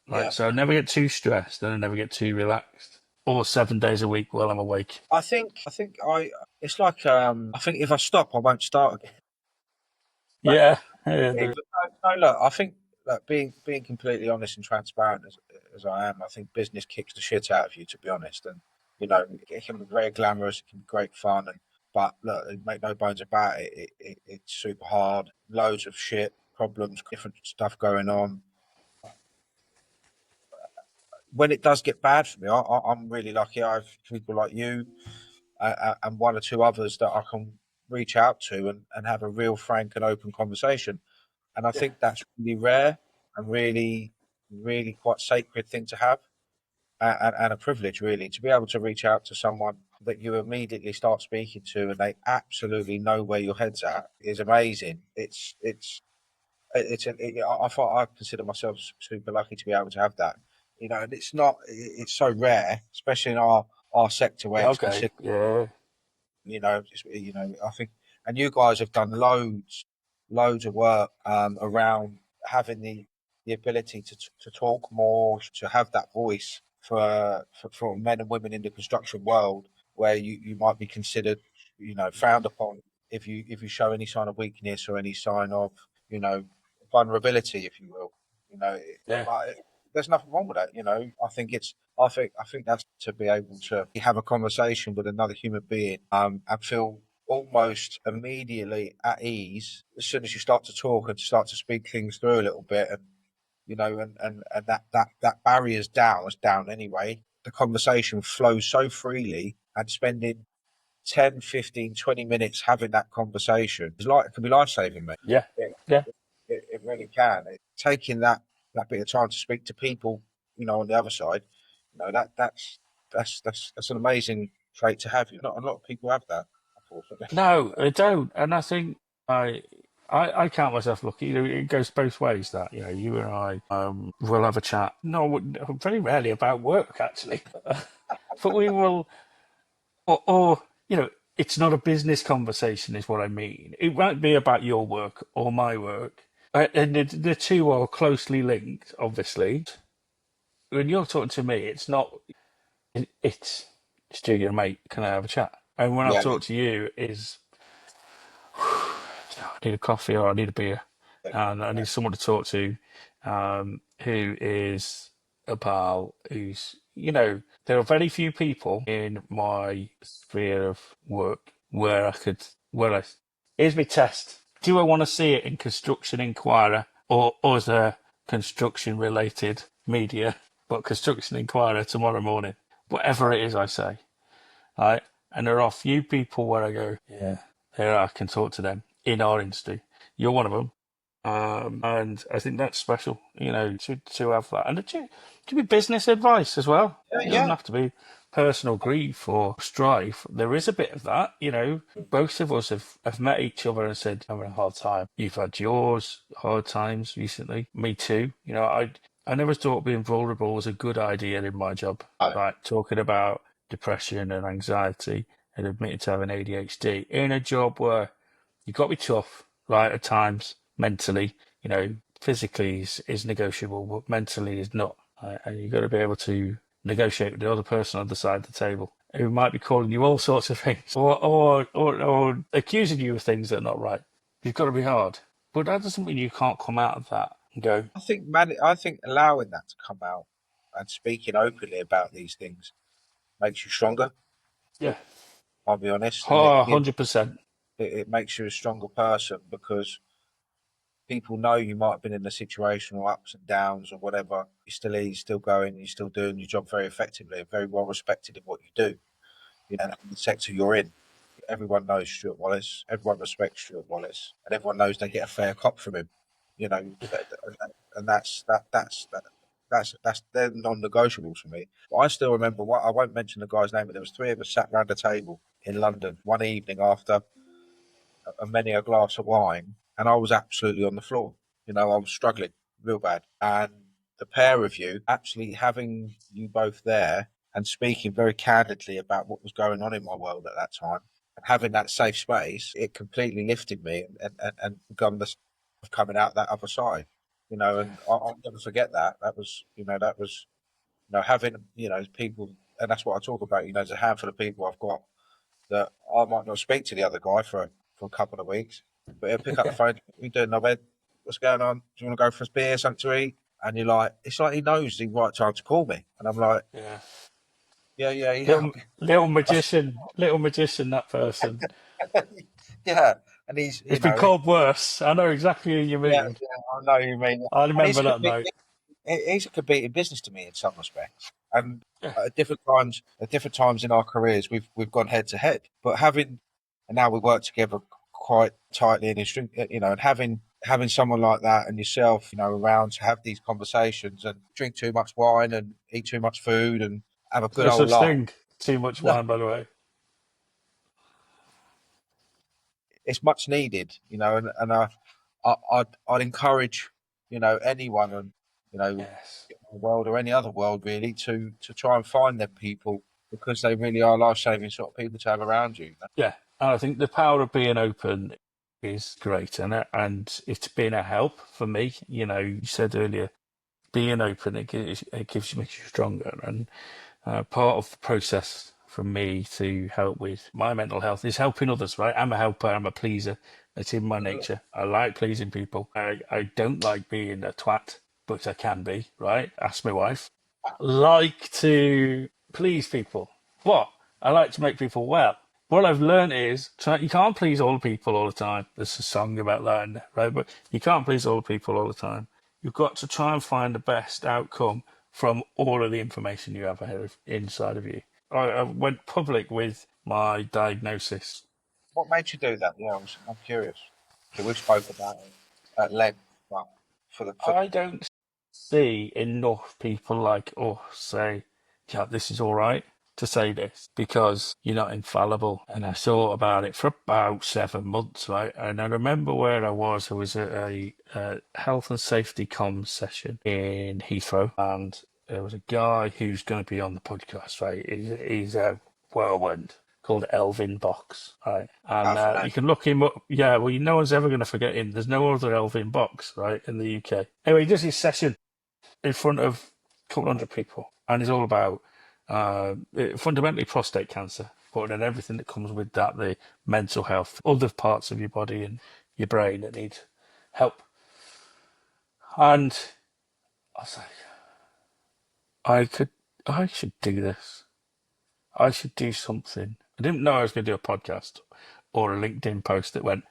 Speaker 1: Right,
Speaker 2: Yeah.
Speaker 1: so I never get too stressed and I never get too relaxed. Or 7 days a week while I'm awake.
Speaker 2: I think it's like I think if I stop I won't start again. But,
Speaker 1: Yeah, yeah,
Speaker 2: no, look, I think that being completely honest and transparent as I am, I think business kicks the shit out of you, to be honest. And it can be very glamorous, it can be great fun, but look, make no bones about it, it's super hard, loads of shit, problems, different stuff going on. When it does get bad for me, I'm really lucky. I have people like you and one or two others that I can reach out to and have a real frank and open conversation. And I
Speaker 1: yeah,
Speaker 2: think that's really rare and really, really quite sacred thing to have, and a privilege really to be able to reach out to someone that you immediately start speaking to and they absolutely know where your head's at is amazing. I consider myself super lucky to be able to have that. And it's not. It's so rare, especially in our sector where
Speaker 1: yeah,
Speaker 2: it's
Speaker 1: okay,
Speaker 2: considered.
Speaker 1: yeah,
Speaker 2: I think, and you guys have done loads of work around having the ability to talk more, to have that voice for men and women in the construction world, where you might be considered, frowned upon if you show any sign of weakness or any sign of, you know, vulnerability, if you will. You know,
Speaker 1: yeah.
Speaker 2: but there's nothing wrong with that. I think that's to be able to have a conversation with another human being, and feel almost immediately at ease as soon as you start to talk and start to speak things through a little bit, and and that barrier's down. It's down anyway. The conversation flows so freely, and spending 10, 15, 20 minutes having that conversation is like, it can be life saving, mate.
Speaker 1: Yeah,
Speaker 2: It,
Speaker 1: yeah.
Speaker 2: it really can. Taking that bit of time to speak to people, on the other side, that's an amazing trait to have. Not a lot of people have that, unfortunately.
Speaker 1: No, I don't. And I think I, I count myself lucky. It goes both ways. That you and I will have a chat. No, very rarely about work actually, but we will, or it's not a business conversation, is what I mean. It won't be about your work or my work, and the two are closely linked, obviously. When you're talking to me, it's not. It's Stu, your mate. Can I have a chat? And when I
Speaker 2: Yeah,
Speaker 1: talk to you, is I need a coffee or I need a beer, and I need someone to talk to, who is a pal. There are very few people in my sphere of work where here's my test. Do I want to see it in Construction Inquirer or other construction related media? But Construction Inquirer tomorrow morning, whatever it is I say, right? And there are a few people where I go, yeah, there I can talk to them in our industry. You're one of them. And I think that's special, to have that. And to be business advice as well.
Speaker 2: yeah,
Speaker 1: It doesn't
Speaker 2: yeah.
Speaker 1: have to be personal grief or strife. There is a bit of that. Both of us have met each other and said, having a hard time. You've had yours hard times recently. Me too. I never thought being vulnerable was a good idea in my job.
Speaker 2: Oh,
Speaker 1: Like talking about depression and anxiety and admitting to having ADHD in a job where you've got to be tough, right, at times, mentally. Physically is negotiable, but mentally is not. Right? And you've got to be able to negotiate with the other person on the side of the table who might be calling you all sorts of things or accusing you of things that are not right. You've got to be hard. But that doesn't mean you can't come out of that and go,
Speaker 2: I think allowing that to come out and speaking openly about these things makes you stronger.
Speaker 1: yeah,
Speaker 2: I'll be honest, and
Speaker 1: oh, 100%.
Speaker 2: it makes you a stronger person because people know you might have been in a situation or ups and downs or whatever. You're still here, you're still going, you're still doing your job very effectively, and very well respected in what you do. You know, in the sector you're in. Everyone knows Stuart Wallis. Everyone respects Stuart Wallis, and everyone knows they get a fair cop from him. You know, and that's they're non-negotiables for me. But I still remember what I won't mention the guy's name, but there was three of us sat round a table in London one evening after many a glass of wine, and I was absolutely on the floor. You know, I was struggling real bad, and the pair of you actually having you both there and speaking very candidly about what was going on in my world at that time and having that safe space, it completely lifted me and begun the coming out that other side. You know, and I'll never forget that. That was having people, and that's what I talk about. You know, there's a handful of people I've got that I might not speak to the other guy for a couple of weeks, but he'll pick up the phone. What you doing, Nobed? What's going on? Do you want to go for a beer, something to eat? And you're like, it's like he knows the right time to call me, and I'm like,
Speaker 1: Yeah.
Speaker 2: yeah,
Speaker 1: Little magician, that person.
Speaker 2: yeah. And he's,
Speaker 1: It's been called worse. I know exactly who you
Speaker 2: yeah,
Speaker 1: mean.
Speaker 2: I know you mean.
Speaker 1: I
Speaker 2: And he's
Speaker 1: remember that night.
Speaker 2: he's a competing business to me in some respects, and
Speaker 1: Yeah.
Speaker 2: at different times in our careers, we've gone head to head. But and now we work together quite tightly in and having someone like that and yourself, around to have these conversations and drink too much wine and eat too much food and have a good
Speaker 1: No
Speaker 2: old
Speaker 1: such
Speaker 2: laugh.
Speaker 1: thing. Too much
Speaker 2: No,
Speaker 1: wine, by the way.
Speaker 2: it's much needed, I'd encourage, anyone and
Speaker 1: Yes.
Speaker 2: the world or any other world really to try and find their people because they really are life saving sort of people to have around you.
Speaker 1: Yeah. And I think the power of being open is great, and it's been a help for me. You said earlier, being open, makes you stronger, and part of the process for me to help with my mental health is helping others, right? I'm a helper, I'm a pleaser. It's in my nature. I like pleasing people. I don't like being a twat, but I can be, right? Ask my wife. Like to please people. What? I like to make people well. What I've learned is you can't please all people all the time. There's a song about that, right? But you can't please all people all the time. You've got to try and find the best outcome from all of the information you have inside of you. I went public with my diagnosis.
Speaker 2: What made you do that? Yeah, I'm curious. So we've spoken about it at length, but for
Speaker 1: I don't see enough people like us say, yeah, this is all right to say this because you're not infallible. And I thought about it for about 7 months, right? And I remember where I was. I was at a health and safety comms session in Heathrow, and there was a guy who's going to be on the podcast, right? He's a whirlwind called Elvin Box, right? And you can look him up. Yeah, well, no one's ever going to forget him. There's no other Elvin Box, right, in the UK. Anyway, he does his session in front of a couple hundred people, and it's all about fundamentally prostate cancer, but then everything that comes with that, the mental health, other parts of your body and your brain that need help. And I was like, I should do this. I should do something. I didn't know I was going to do a podcast or a LinkedIn post that went,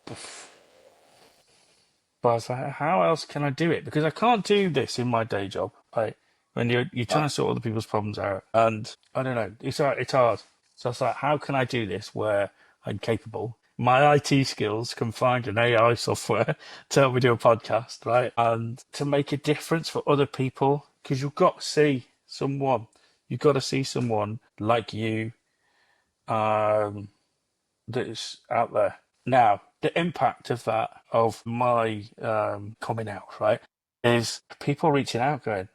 Speaker 1: but I was like, how else can I do it? Because I can't do this in my day job. Like when you're trying to sort other people's problems out, and I don't know, it's hard. So I was like, how can I do this where I'm capable? My IT skills can find an AI software to help me do a podcast, right? And to make a difference for other people, because you've got to see someone. You've got to see someone like you that's out there. Now, the impact of that, of my coming out, right, is people reaching out going,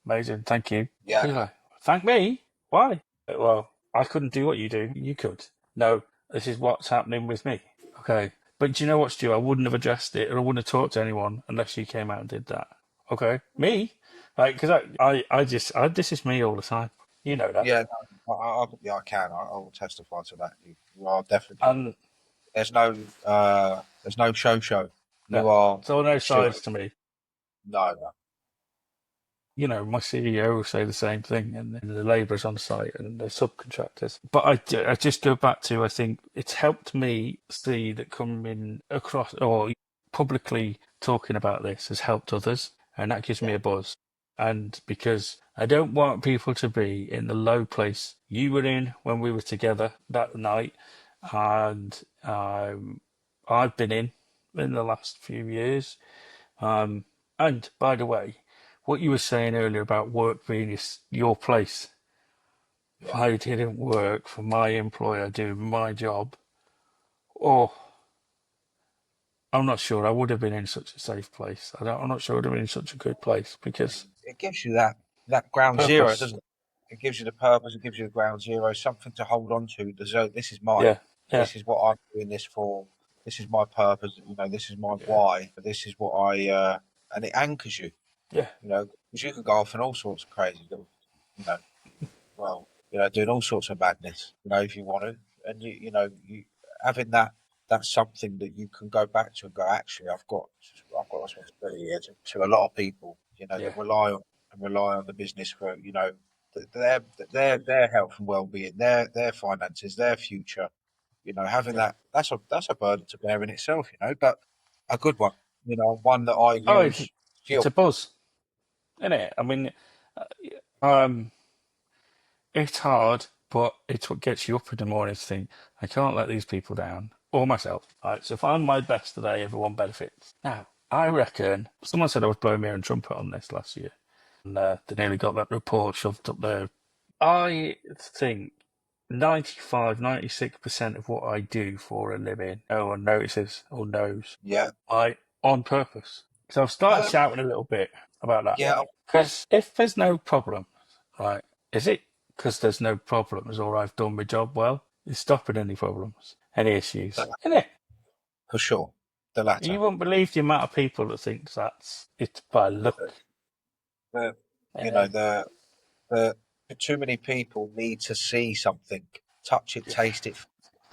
Speaker 1: amazing, thank you.
Speaker 2: yeah,
Speaker 1: You're like, thank me? Why? Well, I couldn't do what you do. You could. No, this is what's happening with me. Okay. But do you know what, Stu? I wouldn't have addressed it or I wouldn't have talked to anyone unless you came out and did that. okay, me, like, because this is me all the time. You know that.
Speaker 2: Yeah, no, yeah, I can. I will testify to that. You are definitely.
Speaker 1: And
Speaker 2: There's no show.
Speaker 1: no,
Speaker 2: You are
Speaker 1: so no
Speaker 2: Stuart.
Speaker 1: sides to me.
Speaker 2: No, no.
Speaker 1: You know, my CEO will say the same thing, and then the labourers on site and the subcontractors. But I just go back to, I think it's helped me see that coming across or publicly talking about this has helped others, and that gives me
Speaker 2: Yeah,
Speaker 1: a buzz. And because I don't want people to be in the low place you were in when we were together that night, and I've been in the last few years. Um, and by the way, what you were saying earlier about work being your place, if
Speaker 2: yeah.
Speaker 1: I didn't work for my employer doing my job, oh, I'm not sure I would have been in such a safe place. I'm not sure I would have been in such a good place because
Speaker 2: It gives you that ground zero,
Speaker 1: purpose.
Speaker 2: doesn't it? It gives you the purpose. It gives you the ground zero, something to hold on to. This is mine.
Speaker 1: Yeah, yeah,
Speaker 2: This is what I'm doing this for. This is my purpose. This is my
Speaker 1: yeah,
Speaker 2: why. This is what and it anchors you.
Speaker 1: yeah,
Speaker 2: Because you can go off in all sorts of crazy, know, doing all sorts of madness, if you want to, and you having that's something that you can go back to and go, actually, I've got responsibility here to a lot of people,
Speaker 1: yeah,
Speaker 2: that rely on the business for, their health and well-being, their finances, their future, having
Speaker 1: yeah.
Speaker 2: that's a burden to bear in itself, but a good one, one that I
Speaker 1: Oh,
Speaker 2: use
Speaker 1: it's
Speaker 2: fuel.
Speaker 1: a buzz, isn't it? I mean, um, it's hard, but it's what gets you up in the morning to think, I can't let these people down or myself. Right, so if I'm my best today, everyone benefits. Now, I reckon someone said I was blowing my own trumpet on this last year, and they nearly got that report shoved up there. I think 96% of what I do for a living, no one notices or knows.
Speaker 2: Yeah.
Speaker 1: I on purpose. So I've started shouting a little bit about that.
Speaker 2: Yeah.
Speaker 1: Because if there's no problem, right, is it because there's no problems or I've done my job well? Is stopping any problems, any issues? Isn't it?
Speaker 2: For sure. The latter.
Speaker 1: You won't believe the amount of people that think that's it's by luck.
Speaker 2: The, you know,
Speaker 1: Uh,
Speaker 2: the too many people need to see something, touch it,
Speaker 1: yeah,
Speaker 2: taste it,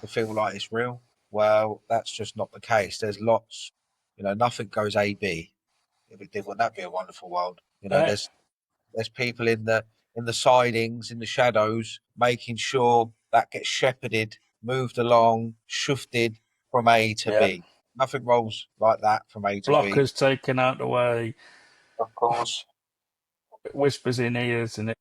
Speaker 2: to feel like it's real. Well, that's just not the case. There's lots, nothing goes AB. If it did, wouldn't that be a wonderful world?
Speaker 1: uh,
Speaker 2: There's people in the sidings, in the shadows, making sure that gets shepherded, moved along, shifted from A to
Speaker 1: yeah.
Speaker 2: B. Nothing rolls like that from A to B.
Speaker 1: Blockers taken out the way,
Speaker 2: Of course.
Speaker 1: whispers in ears, and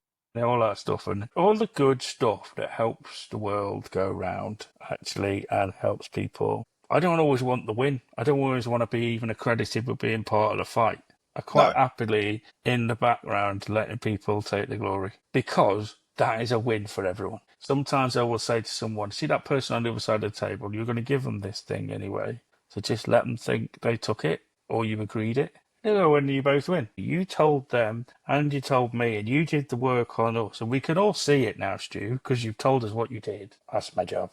Speaker 1: all that stuff, and all the good stuff that helps the world go round, actually, and helps people. I don't always want the win. I don't always want to be even accredited with being part of the fight. I quite
Speaker 2: No,
Speaker 1: happily in the background letting people take the glory because that is a win for everyone. Sometimes I will say to someone, see that person on the other side of the table, you're going to give them this thing anyway. So just let them think they took it or you agreed it. No, when you both win. You told them and you told me and you did the work on us. And we can all see it now, Stu, because you've told us what you did. That's my job.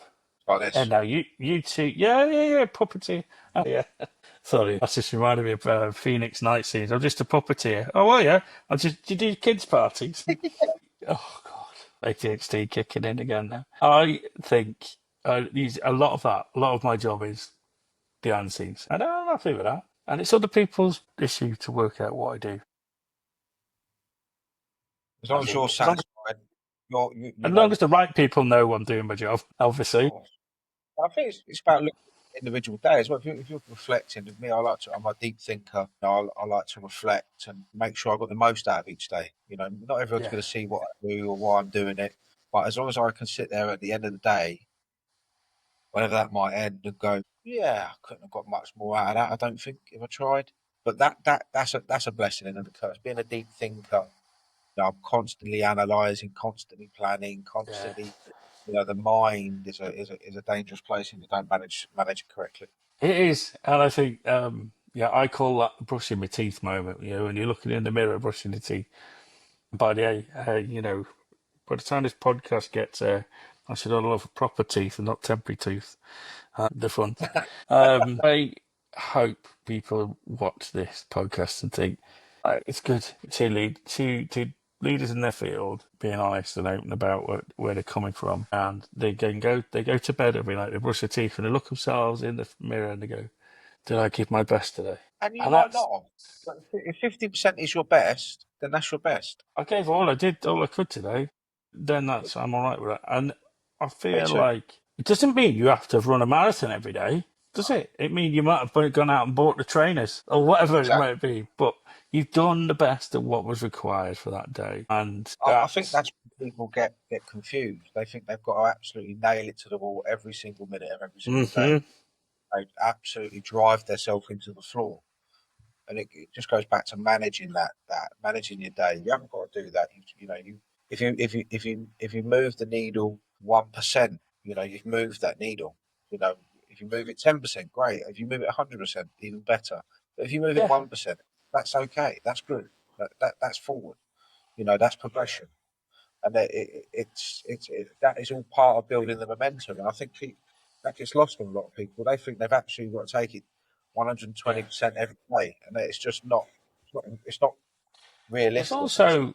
Speaker 2: like
Speaker 1: And
Speaker 2: this.
Speaker 1: now you two, yeah, puppeteer. Oh, yeah. Sorry, that's just reminded me of Phoenix Night scenes. I'm just a puppeteer. Oh, well, yeah. You do kids' parties. Oh, God. ADHD kicking in again now. I think a lot of that, a lot of my job is behind the scenes. And I'm happy with that. And it's other people's issue to work out what I do.
Speaker 2: As
Speaker 1: I
Speaker 2: long as
Speaker 1: think.
Speaker 2: you're satisfied,
Speaker 1: As long as the right people know I'm doing my job, obviously.
Speaker 2: course. I think it's about looking at individual days. Well, if you're reflecting, with me, I'm a deep thinker. I like to reflect and make sure I got the most out of each day. Not everyone's
Speaker 1: Yeah.
Speaker 2: going to see what I do or why I'm doing it, but as long as I can sit there at the end of the day, whenever that might end, and go, yeah, I couldn't have got much more out of that. I don't think if I tried. But that's a blessing and a curse. Being a deep thinker, I'm constantly analysing, constantly planning,
Speaker 1: Yeah.
Speaker 2: constantly. The mind is a dangerous place if you don't manage it correctly.
Speaker 1: It is. And I think, yeah, I call that the brushing my teeth moment. When you're looking in the mirror, brushing your teeth. By the by the time this podcast gets there, I should have proper teeth and not temporary tooth. The front. I hope people watch this podcast and think, It's good to leaders in their field being honest and open about where they're coming from, and they go to bed every night. They brush their teeth and they look themselves in the mirror and they go, "Did I give my best today?"
Speaker 2: And you
Speaker 1: And
Speaker 2: might
Speaker 1: that's
Speaker 2: not have. But if 50% is your best, then that's your best.
Speaker 1: I gave all I did, all I could today. Then I'm all right with that. And I
Speaker 2: Me
Speaker 1: feel
Speaker 2: too.
Speaker 1: like it doesn't mean you have to run a marathon every day, does it? It means you might have gone out and bought the trainers or whatever it
Speaker 2: Exactly.
Speaker 1: might be, but you've done the best of what was required for that day, and
Speaker 2: I think
Speaker 1: that's
Speaker 2: that's when people get confused. They think they've got to absolutely nail it to the wall every single minute of every single day.
Speaker 1: hmm
Speaker 2: They absolutely drive themselves into the floor. And it just goes back to managing that managing your day. You haven't got to do that. You if you move the needle 1%, you've moved that needle. You know, if you move it 10%, great. If you move it 100%, even better. But if you move it
Speaker 1: yeah.
Speaker 2: 1%, that's okay. That's good. That's forward. That's progression, and that is all part of building the momentum. And I think that gets lost on a lot of people. They think they've actually got to take it
Speaker 1: Yeah.
Speaker 2: 120% every day, and it's just not. It's not
Speaker 1: There's
Speaker 2: realistic.
Speaker 1: also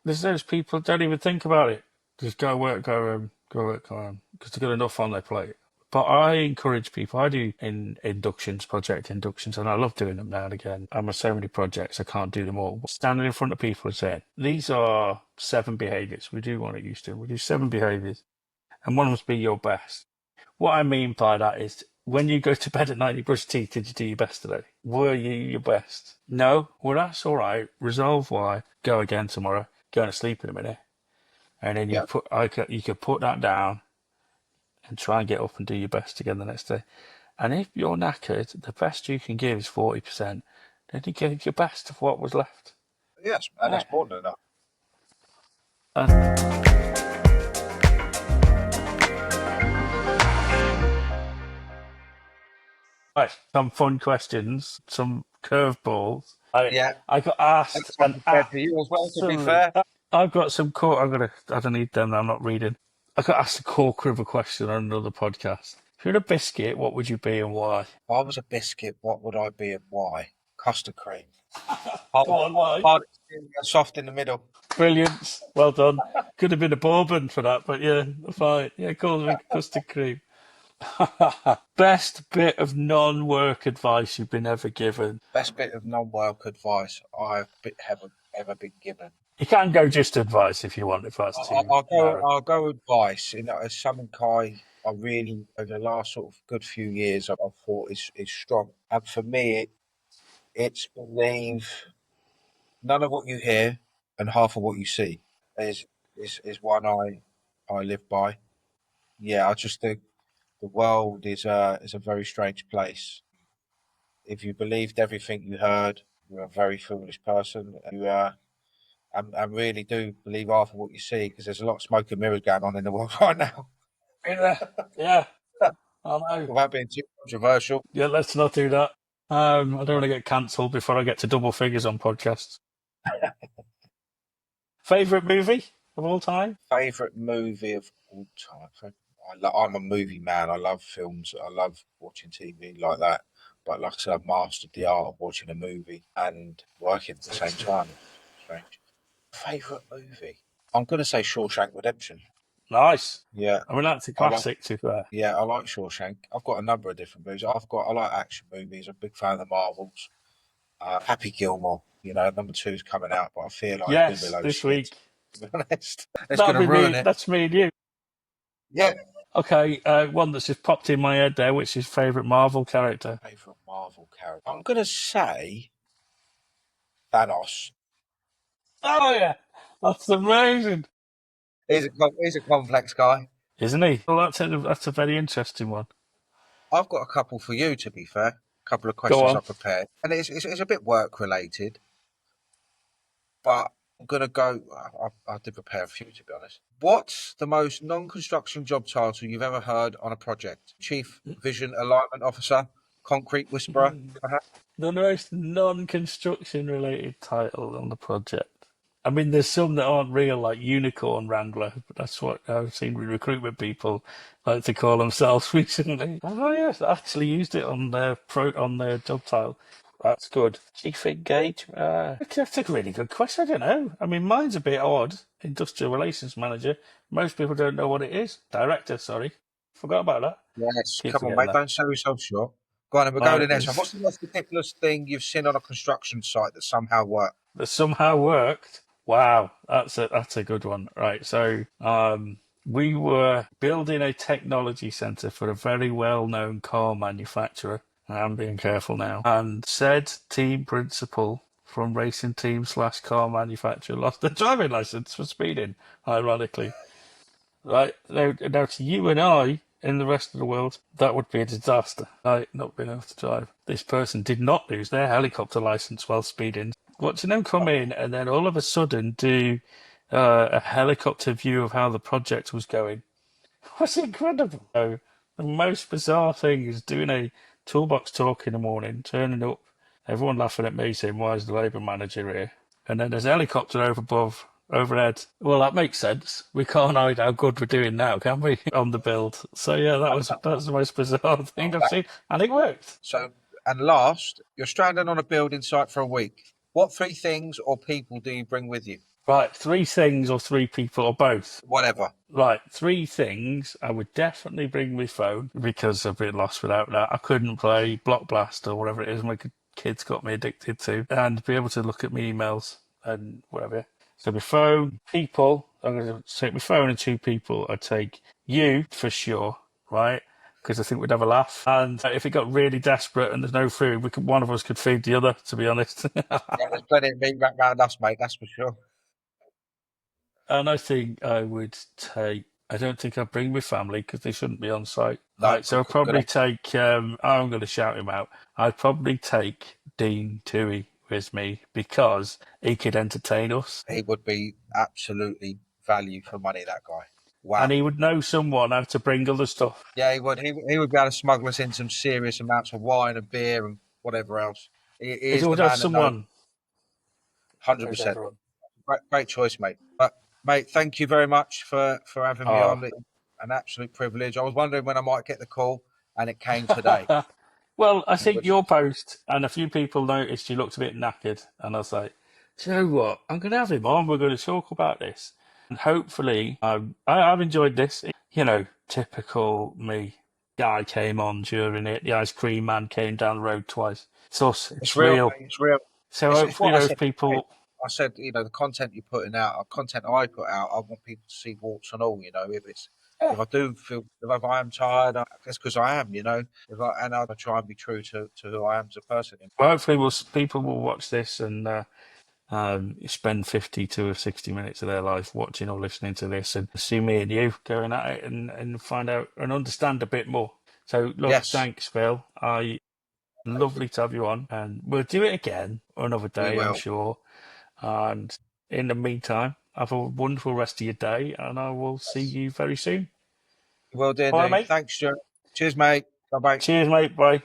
Speaker 1: there's those people that don't even think about it. Just go work, go home, go work, go home, because they've got enough on their plate. But I encourage people. I do in inductions, project inductions, and I love doing them now and again. I'm on so many projects, I can't do them all. Standing in front of people and saying, "These are 7 behaviours. We do what it used to. We do 7 behaviours, and one must be your best." What I mean by that is, when you go to bed at night, you brush your teeth. Did you do your best today? Were you your best? No. Well, that's all right. Resolve why. Go again tomorrow. Going to sleep in a minute, and then
Speaker 2: Yeah.
Speaker 1: you could put that down and try and get up and do your best again the next day. And if you're knackered, the best you can give is 40%. Then you give your best of what was left.
Speaker 2: Yes, and
Speaker 1: Right.
Speaker 2: that's more than enough.
Speaker 1: And right, some fun questions, some curveballs.
Speaker 2: Yeah,
Speaker 1: I got asked
Speaker 2: that's
Speaker 1: an
Speaker 2: prepared for you as well. To be
Speaker 1: absolute.
Speaker 2: fair,
Speaker 1: I've got some core. I don't need them. I'm not reading. I got asked a cork of a question on another podcast. If you're a biscuit, what would you be and why?
Speaker 2: if I was a biscuit, what would I be and why? Custard cream, hard,
Speaker 1: Go on, why?
Speaker 2: hard, soft in the middle.
Speaker 1: Brilliant. Well done. Could have been a bourbon for that, but yeah, fine. Yeah, call me custard cream. Best bit of non-work advice you've been ever given.
Speaker 2: Best bit of non-work advice have ever been given.
Speaker 1: You can go just advice if you want, if that's too
Speaker 2: I'll go.
Speaker 1: narrow.
Speaker 2: I'll go advice. As something I really over the last sort of good few years I've thought is strong. And for me, it's believe none of what you hear and half of what you see is is one I live by. Yeah, I just think the world is a very strange place. If you believed everything you heard, you're a very foolish person. And really do believe half of what you see because there's a lot of smoke and mirrors going on in the world right now.
Speaker 1: Yeah, yeah, I know.
Speaker 2: Without being too controversial,
Speaker 1: Yeah, let's not do that. I don't want to get cancelled before I get to double figures on podcasts. Favorite movie of all time?
Speaker 2: favorite movie of all time. I'm a movie man. I love films. I love watching TV like that. But like I said, I've mastered the art of watching a movie and working at the same time. Strange. Favorite movie? I'm going to say Shawshank Redemption.
Speaker 1: Nice.
Speaker 2: Yeah,
Speaker 1: I mean, that's a
Speaker 2: I like.
Speaker 1: classic, to be fair.
Speaker 2: Yeah, I like Shawshank. I've got a number of different movies. I like action movies. I'm a big fan of the Marvels. Happy Gilmore. Number two's coming out, but I feel like it's going to be a
Speaker 1: Yes,
Speaker 2: load of
Speaker 1: this
Speaker 2: shit.
Speaker 1: week.
Speaker 2: To be honest, it's going
Speaker 1: That'd
Speaker 2: to
Speaker 1: be
Speaker 2: ruin
Speaker 1: me.
Speaker 2: it.
Speaker 1: That's me and you.
Speaker 2: Yeah.
Speaker 1: Okay, one that's just popped in my head there, which is favourite Marvel character.
Speaker 2: Favorite Marvel character? I'm going to say Thanos.
Speaker 1: Oh, yeah. That's amazing.
Speaker 2: He's a complex guy.
Speaker 1: Isn't he? Well, that's a very interesting one.
Speaker 2: I've got a couple for you, to be fair. A couple of
Speaker 1: Go
Speaker 2: questions I
Speaker 1: on.
Speaker 2: prepared, and it's a bit work related, but I'm going to go. I did prepare a few, to be honest. What's the most non-construction job title you've ever heard on a project? Chief Vision Alignment Officer, Concrete Whisperer, perhaps?
Speaker 1: The most non-construction related title on the project. I mean, there's some that aren't real, like Unicorn Wrangler, but that's what I've seen with recruitment people like to call themselves recently. Oh yes, I actually used it on their job title. That's good. Chief engagement. That's a really good question. I don't know. I mean, mine's a bit odd. Industrial relations manager. Most people don't know what it is. Director, sorry. Forgot about that.
Speaker 2: Yes,
Speaker 1: Keep
Speaker 2: come on,
Speaker 1: forgetting
Speaker 2: mate.
Speaker 1: that.
Speaker 2: Don't sell yourself short. Go on, and we'll go to the next one. What's
Speaker 1: It's,
Speaker 2: the most ridiculous thing you've seen on a construction site that somehow worked?
Speaker 1: that somehow worked. Wow, that's a good one. Right. So, we were building a technology center for a very well-known car manufacturer. I'm being careful now. And said team principal from racing team slash car manufacturer lost their driving license for speeding, ironically. Right. Now to you and I in the rest of the world, that would be a disaster. Right, not being able to drive. This person did not lose their helicopter license while speeding. Watching them come in and then all of a sudden do a helicopter view of how the project was going was incredible. So the most bizarre thing is doing a toolbox talk in the morning, turning up, everyone laughing at me saying, "Why is the Labour manager here?" And then there's a helicopter overhead. Well, that makes sense. We can't hide how good we're doing now, can we? On the build. So yeah, that's the most bizarre thing I've seen, and it worked.
Speaker 2: So, and last, you're stranded on a building site for a week. What three things or people do you bring with you?
Speaker 1: Right, three things or three people or both.
Speaker 2: Whatever.
Speaker 1: Right, three things. I would definitely bring my phone because I've been lost without that. I couldn't play Block Blast or whatever it is my kids got me addicted to, and be able to look at my emails and whatever. So my phone, people. I'm going to take my phone and two people. I'd take you for sure, right? Because I think we'd have a laugh. And if it got really desperate and there's no food, one of us could feed the other. To be honest.
Speaker 2: Yeah, there's plenty of meat wrapped around us, mate. That's for sure.
Speaker 1: And I think I would take. I don't think I'd bring my family because they shouldn't be on site.
Speaker 2: No,
Speaker 1: Right, so I'd
Speaker 2: good
Speaker 1: probably
Speaker 2: on.
Speaker 1: take. I'm going to shout him out. I'd probably take Dean Toohey with me because he could entertain us,
Speaker 2: He would be absolutely value for money, that guy. Wow.
Speaker 1: and he would know someone how to bring other stuff.
Speaker 2: Yeah, he would. He would be able to smuggle us in some serious amounts of wine and beer and whatever else. He
Speaker 1: He
Speaker 2: is the
Speaker 1: would have
Speaker 2: man that knows
Speaker 1: someone. That knows
Speaker 2: 100%.
Speaker 1: everyone.
Speaker 2: Great choice, mate. But mate, thank you very much for having me
Speaker 1: Oh.
Speaker 2: on. An absolute privilege. I was wondering when I might get the call, and it came today.
Speaker 1: Well, I think
Speaker 2: Which
Speaker 1: your post and a few people noticed you looked a bit knackered, and I was like, "Do you know what? I'm going to have him on. We're going to talk about this, and hopefully, I've enjoyed this. You know, typical me. Guy came on during it. The ice cream man came down the road twice. It's us.
Speaker 2: it's
Speaker 1: It's
Speaker 2: real,
Speaker 1: real.
Speaker 2: mate. It's real.
Speaker 1: So
Speaker 2: It's
Speaker 1: hopefully,
Speaker 2: what I
Speaker 1: those
Speaker 2: said.
Speaker 1: people.
Speaker 2: I said, the content you're putting out, content I put out, I want people to see warts and all.
Speaker 1: Yeah,
Speaker 2: If I do feel, if I am tired, that's because I am. And I try and be true to who I am as a person.
Speaker 1: well, hopefully, people will watch this and spend 50 to 60 minutes of their life watching or listening to this and see me and you going at it and find out and understand a bit more. So, look,
Speaker 2: Yes,
Speaker 1: thanks, Phil. Lovely to have you on, and we'll do it again another
Speaker 2: we
Speaker 1: day, I'm
Speaker 2: will.
Speaker 1: sure. And in the meantime, have a wonderful rest of your day, and I will see you very soon.
Speaker 2: We will do
Speaker 1: All right,
Speaker 2: indeed.
Speaker 1: mate.
Speaker 2: Thanks, Stuart. Cheers, mate. Bye bye.
Speaker 1: Cheers, mate. Bye.